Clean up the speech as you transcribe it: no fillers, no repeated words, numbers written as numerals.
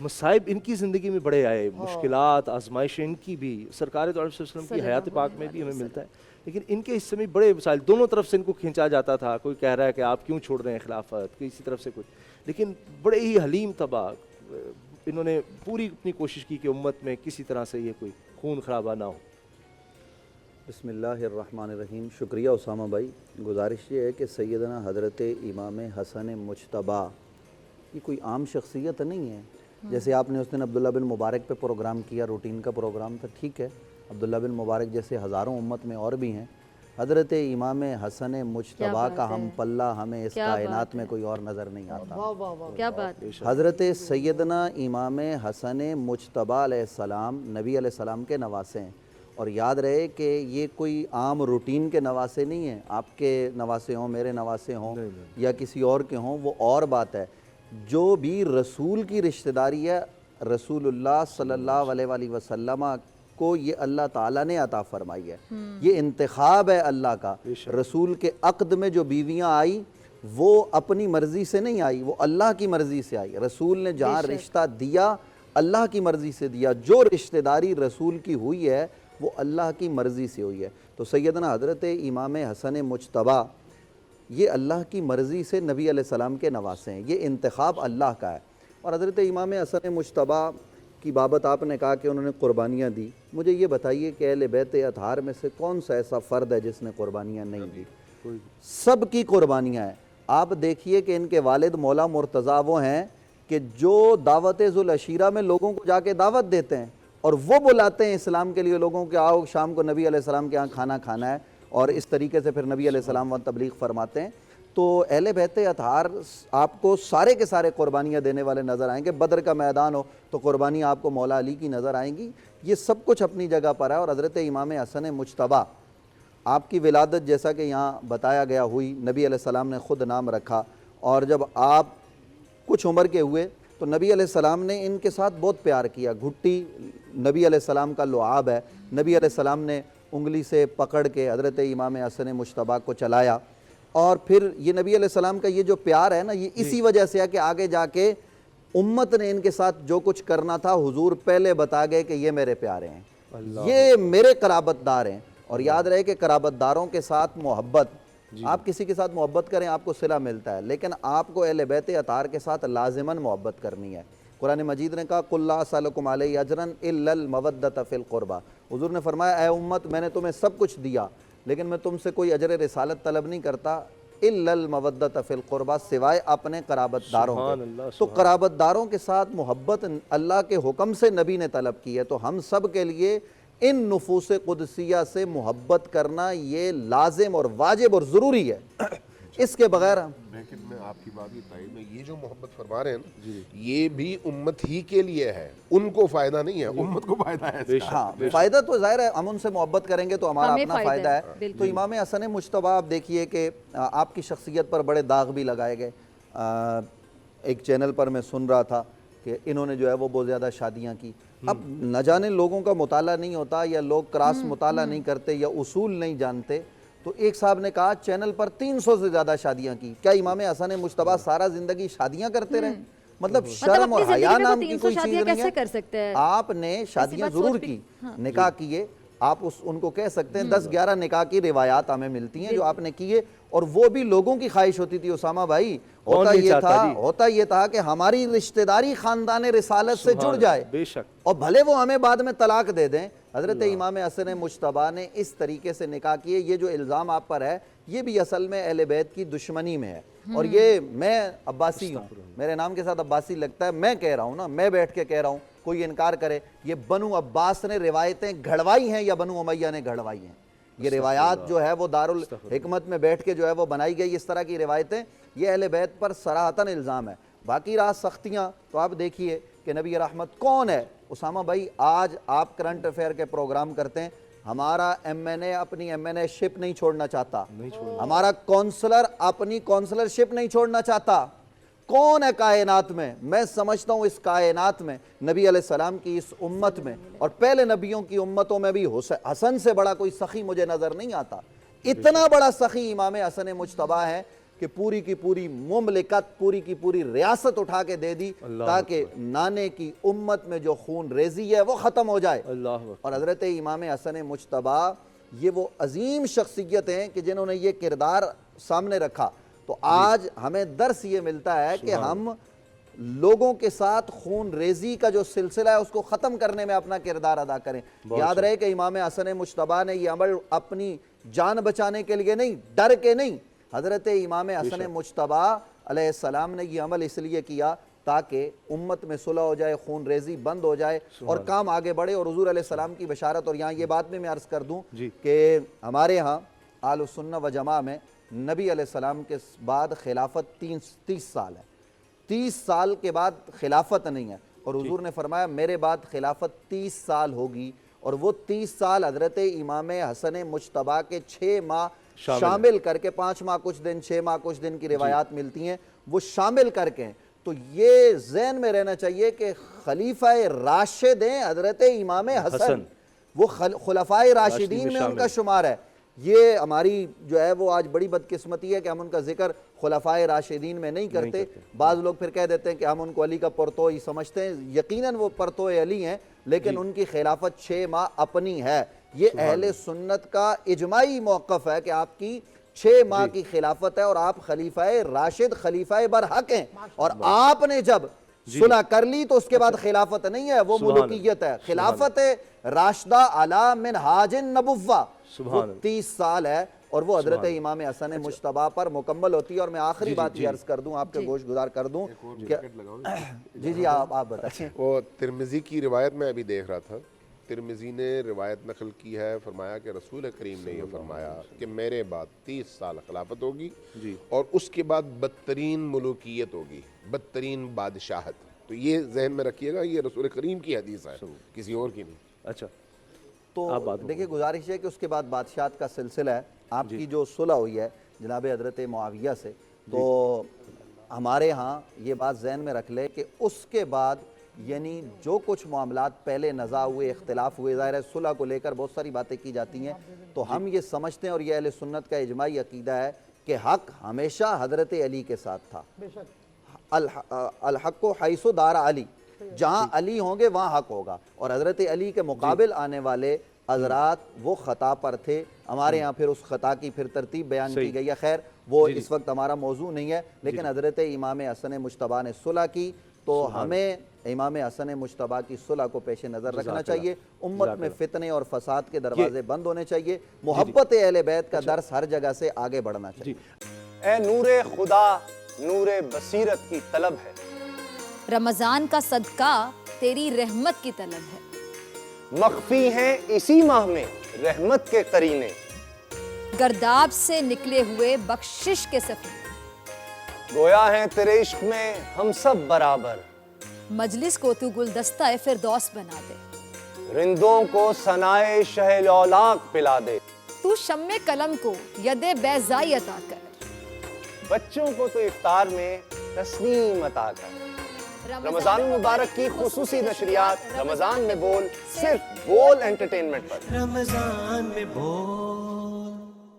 مصائب ان کی زندگی میں بڑے آئے، مشکلات آزمائشیں ان کی بھی، سرکار دو علیہ وسلم کی حیات پاک میں بھی ہمیں ملتا ہے، لیکن ان کے حصے میں بڑے مسائل، دونوں طرف سے ان کو کھینچا جاتا تھا، کوئی کہہ رہا ہے کہ آپ کیوں چھوڑ رہے ہیں خلافت، کسی طرف سے کچھ، لیکن بڑے ہی حلیم طبع انہوں نے پوری اپنی کوشش کی کہ امت میں کسی طرح سے یہ کوئی خون خرابہ نہ ہو۔ بسم اللہ الرحمن الرحیم۔ شکریہ اسامہ بھائی۔ گزارش یہ ہے کہ سیدنا حضرت امام حسن مجتبیٰ یہ کوئی عام شخصیت نہیں ہے، جیسے آپ نے اس دن عبداللہ بن مبارک پہ پروگرام کیا، روٹین کا پروگرام تھا، ٹھیک ہے، عبداللہ بن مبارک جیسے ہزاروں امت میں اور بھی ہیں، حضرت امام حسن مجتبیٰ کا ہم پلہ ہمیں اس کائنات میں کوئی اور نظر نہیں آتا۔ کیا بات، حضرت سیدنا امام حسن مجتبیٰ علیہ السلام نبی علیہ السلام کے نواسے ہیں، اور یاد رہے کہ یہ کوئی عام روٹین کے نواسے نہیں ہیں، آپ کے نواسے ہوں، میرے نواسے ہوں یا کسی اور کے ہوں، وہ اور بات ہے۔ جو بھی رسول کی رشتہ داری ہے، رسول اللہ صلی اللہ علیہ وآلہ وسلم کو یہ اللہ تعالیٰ نے عطا فرمائی ہے، یہ انتخاب ہے اللہ کا۔ رسول کے عقد میں جو بیویاں آئی وہ اپنی مرضی سے نہیں آئی، وہ اللہ کی مرضی سے آئی۔ رسول نے جہاں رشتہ دیا اللہ کی مرضی سے دیا، جو رشتہ داری رسول کی ہوئی ہے وہ اللہ کی مرضی سے ہوئی ہے۔ تو سیدنا حضرت امام حسن مجتبیٰ یہ اللہ کی مرضی سے نبی علیہ السلام کے نواسے ہیں، یہ انتخاب اللہ کا ہے۔ اور حضرت امام حسن مجتبیٰ کی بابت آپ نے کہا کہ انہوں نے قربانیاں دی، مجھے یہ بتائیے کہ اہل بیت اطہار میں سے کون سا ایسا فرد ہے جس نے قربانیاں نہیں دی؟ سب کی قربانیاں ہیں۔ آپ دیکھیے کہ ان کے والد مولا مرتضیٰ وہ ہیں کہ جو دعوت ذوالعشیرہ میں لوگوں کو جا کے دعوت دیتے ہیں، اور وہ بلاتے ہیں اسلام کے لیے لوگوں کے، آؤ شام کو نبی علیہ السلام کے ہاں کھانا کھانا ہے، اور اس طریقے سے پھر نبی علیہ السلام وہاں تبلیغ فرماتے ہیں۔ تو اہل بیت اطہار آپ کو سارے کے سارے قربانیاں دینے والے نظر آئیں گے، بدر کا میدان ہو تو قربانیاں آپ کو مولا علی کی نظر آئیں گی، یہ سب کچھ اپنی جگہ پر ہے۔ اور حضرت امام حسن مجتبیٰ آپ کی ولادت جیسا کہ یہاں بتایا گیا ہوئی، نبی علیہ السلام نے خود نام رکھا، اور جب آپ کچھ عمر کے ہوئے تو نبی علیہ السلام نے ان کے ساتھ بہت پیار کیا۔ گھٹی نبی علیہ السلام کا لعاب ہے، نبی علیہ السلام نے انگلی سے پکڑ کے حضرت امام حسن مجتبیٰ کو چلایا، اور پھر یہ نبی علیہ السلام کا یہ جو پیار ہے نا، یہ اسی وجہ سے ہے کہ آگے جا کے امت نے ان کے ساتھ جو کچھ کرنا تھا حضور پہلے بتا گئے کہ یہ میرے پیارے ہیں، یہ میرے قرابت دار ہیں۔ اور یاد رہے کہ قرابت داروں کے ساتھ محبت، آپ کسی کے ساتھ محبت کریں آپ کو صلہ ملتا ہے، لیکن آپ کو اہل بیت اطہار کے ساتھ لازماً محبت کرنی ہے۔ قرآن مجید نے کہا قُلْ لَا أَسْأَلُكُمْ عَلَيْهِ أَجْرًا إِلَّا الْمَوَدَّةَ فِي الْقُرْبَى، حضور نے فرمایا اے امت میں نے تمہیں سب کچھ دیا، لیکن میں تم سے کوئی اجر رسالت طلب نہیں کرتا، إِلَّا الْمَوَدَّةَ فِي الْقُرْبَى، سوائے اپنے قرابت داروں کے۔ تو قرابت داروں کے ساتھ محبت اللہ کے حکم سے نبی نے طلب کی ہے، تو ہم سب کے لیے ان نفوس قدسیہ سے محبت کرنا یہ لازم اور واجب اور ضروری ہے، اس کے بغیر لیکن میں آپ کی بات بتائی، میں یہ جو محبت فرما رہے ہیں نا، یہ بھی امت ہی کے لیے ہے، ان کو فائدہ نہیں ہے، امت کو فائدہ ہے اس کا۔ ہاں فائدہ تو ظاہر ہے، ہم ان سے محبت کریں گے تو ہمارا اپنا فائدہ ہے۔ تو امام حسن مجتبیٰ آپ دیکھیے کہ آپ کی شخصیت پر بڑے داغ بھی لگائے گئے۔ ایک چینل پر میں سن رہا تھا کہ انہوں نے جو ہے وہ بہت زیادہ شادیاں کی، اب نہ جانے لوگوں کا مطالعہ نہیں ہوتا یا لوگ کراس مطالعہ نہیں کرتے یا اصول نہیں جانتے، تو ایک صاحب نے کہا چینل پر 300 سے زیادہ شادیاں کی، کیا امام حسن مجتبیٰ سارا زندگی شادیاں کرتے رہے؟ مطلب شرم اور حیا نام کی کوئی چیز نہیں ہے۔ آپ نے شادیاں ضرور کی، نکاح کیے، آپ ان کو کہہ سکتے ہیں 10-11 نکاح کی روایات ہمیں ملتی ہیں جو آپ نے کیے، اور وہ بھی لوگوں کی خواہش ہوتی تھی اسامہ بھائی، ہوتا یہ تھا کہ ہماری رشتہ داری خاندان رسالت سے جڑ جائے، اور بھلے وہ ہمیں بعد میں طلاق دے دیں۔ حضرت امام حسن مجتبیٰ نے اس طریقے سے نکاح کیے۔ یہ جو الزام آپ پر ہے یہ بھی اصل میں اہل بیت کی دشمنی میں ہے، اور یہ میں عباسی ہوں، میرے نام کے ساتھ عباسی لگتا ہے، میں کہہ رہا ہوں نا، میں بیٹھ کے کہہ رہا ہوں، کوئی انکار کرے، یہ بنو عباس نے روایتیں گھڑوائی ہیں یا بنو امیہ نے گھڑوائی ہیں؟ یہ روایات جو ہے وہ دارالحکمت میں بیٹھ کے جو ہے وہ بنائی گئی اس طرح کی روایتیں، یہ اہل بیت پر صراحتاً الزام ہے۔ باقی رہا سختیاں، تو آپ دیکھیے کہ نبی رحمت کون ہے؟ اسامہ بھائی آج آپ کرنٹ افیئر کے پروگرام کرتے ہیں، ہمارا ایم این اے اپنی ایم این اے شپ نہیں چھوڑنا چاہتا، ہمارا کونسلر اپنی کونسلر شپ نہیں چھوڑنا چاہتا۔ کون ہے کائنات میں؟ میں سمجھتا ہوں اس کائنات میں نبی علیہ السلام کی اس امت میں اور پہلے نبیوں کی امتوں میں بھی حسن سے بڑا کوئی سخی مجھے نظر نہیں آتا۔ اتنا بڑا سخی امام حسن مجتبیٰ ہے کہ پوری کی پوری مملکت، پوری کی پوری ریاست اٹھا کے دے دی تاکہ نانے کی امت میں جو خون ریزی ہے وہ ختم ہو جائے۔ اور حضرت امام حسن مجتبی یہ وہ عظیم شخصیت ہیں کہ جنہوں نے یہ کردار سامنے رکھا۔ تو آج ہمیں درس یہ ملتا ہے کہ ہم لوگوں کے ساتھ خون ریزی کا جو سلسلہ ہے اس کو ختم کرنے میں اپنا کردار ادا کریں۔ یاد رہے کہ امام حسن مجتبی نے یہ عمل اپنی جان بچانے کے لیے نہیں، ڈر کے نہیں، حضرت امام حسن مجتبی علیہ السلام نے یہ عمل اس لیے کیا تاکہ امت میں صلح ہو جائے، خون ریزی بند ہو جائے اور کام آگے بڑھے۔ اور حضور علیہ السلام کی بشارت، اور یہاں یہ بات بھی میں عرض کر دوں کہ ہمارے ہاں اہل السنہ و جماعہ میں نبی علیہ السلام کے بعد خلافت 30 سال ہے، 30 سال کے بعد خلافت نہیں ہے، اور حضور نے فرمایا میرے بعد خلافت 30 سال ہوگی، اور وہ 30 سال حضرت امام حسن مجتبی کے 6 ماہ شامل کر کے، 5 ماہ کچھ دن، 6 ماہ کچھ دن کی روایات ملتی ہیں، وہ شامل کر کے۔ تو یہ ذہن میں رہنا چاہیے کہ خلیفہ راشد ہیں حضرت امام حسن، وہ خلفائے راشدین میں ان کا شمار ہے۔ یہ ہماری جو ہے وہ آج بڑی بدقسمتی ہے کہ ہم ان کا ذکر خلفائے راشدین میں نہیں کرتے۔ بعض لوگ پھر کہہ دیتے ہیں کہ ہم ان کو علی کا پرتوئی سمجھتے ہیں، یقیناً وہ پرتوئے علی ہیں، لیکن ان کی خلافت 6 ماہ اپنی ہے۔ یہ اہل سنت کا اجماعی موقف ہے کہ آپ کی 6 ماہ کی خلافت ہے، اور آپ خلیفہ راشد، خلیفہ برحق ہیں، اور آپ نے جب صلح کر لی تو اس کے بعد خلافت نہیں ہے، وہ ملوکیت ہے۔ خلافت راشدہ علی منہاج النبوہ وہ 30 سال ہے، اور وہ حضرت امام حسن مجتبی پر مکمل ہوتی ہے۔ اور میں آخری بات یہ عرض کر دوں، آپ کے گوش گزار کر دوں کہ جی آپ بتائیں۔ وہ ترمذی کی روایت میں ابھی دیکھ رہا تھا، ترمذی نے روایت نقل کی ہے، فرمایا کہ رسول کریم نے یہ فرمایا کہ میرے بعد 30 سال خلافت ہوگی، اور اس کے بعد بدترین ملوکیت ہوگی، بدترین بادشاہت۔ تو یہ ذہن میں رکھیے گا، یہ رسول کریم کی حدیث ہے، کسی اور کی نہیں۔ اچھا، تو دیکھیں گزارش ہے کہ اس کے بعد بادشاہت کا سلسلہ ہے۔ آپ کی جو صلح ہوئی ہے جناب حضرت معاویہ سے، تو ہمارے ہاں یہ بات ذہن میں رکھ لے کہ اس کے بعد یعنی جو کچھ معاملات پہلے نزاع ہوئے، اختلاف ہوئے، ظاہر ہے صلح کو لے کر بہت ساری باتیں کی جاتی ہیں، تو ہم یہ سمجھتے ہیں، اور یہ اہل سنت کا اجماعی عقیدہ ہے کہ حق ہمیشہ حضرت علی کے ساتھ تھا۔ الحق حیث دار علی، جہاں علی ہوں گے وہاں حق ہوگا، اور حضرت علی کے مقابل آنے والے حضرات وہ خطا پر تھے۔ ہمارے یہاں پھر اس خطا کی پھر ترتیب بیان کی گئی ہے، خیر وہ اس وقت ہمارا موضوع نہیں ہے، لیکن حضرت امام حسن مجتبی نے صلح کی، تو ہمیں امام حسن مجتبی کی صلح کو پیش نظر رکھنا چاہیے۔ امت میں فتنے اور فساد کے دروازے بند ہونے چاہیے، محبت اہل بیت کا درس ہر جگہ سے آگے بڑھنا چاہیے۔ اے نور خدا، نور بصیرت کی طلب ہے، رمضان کا صدقہ تیری رحمت کی طلب ہے، مخفی ہیں اسی ماہ میں رحمت کے قرینے، گرداب سے نکلے ہوئے بخشش کے سفیر، گویا ہیں تیرے عشق میں ہم سب برابر، مجلس کو تو گلدستہ فردوس بنا دے، رندوں کو ثنائے شہ لولاک پلا دے، تو شمع قلم کو ید بیضائی عطا کر، بچوں کو تو افطار میں تسلیم عطا کر۔ رمضان المبارک کی خصوصی نشریات رمضان میں بول، صرف بول انٹرٹینمنٹ پر۔ رمضان میں بول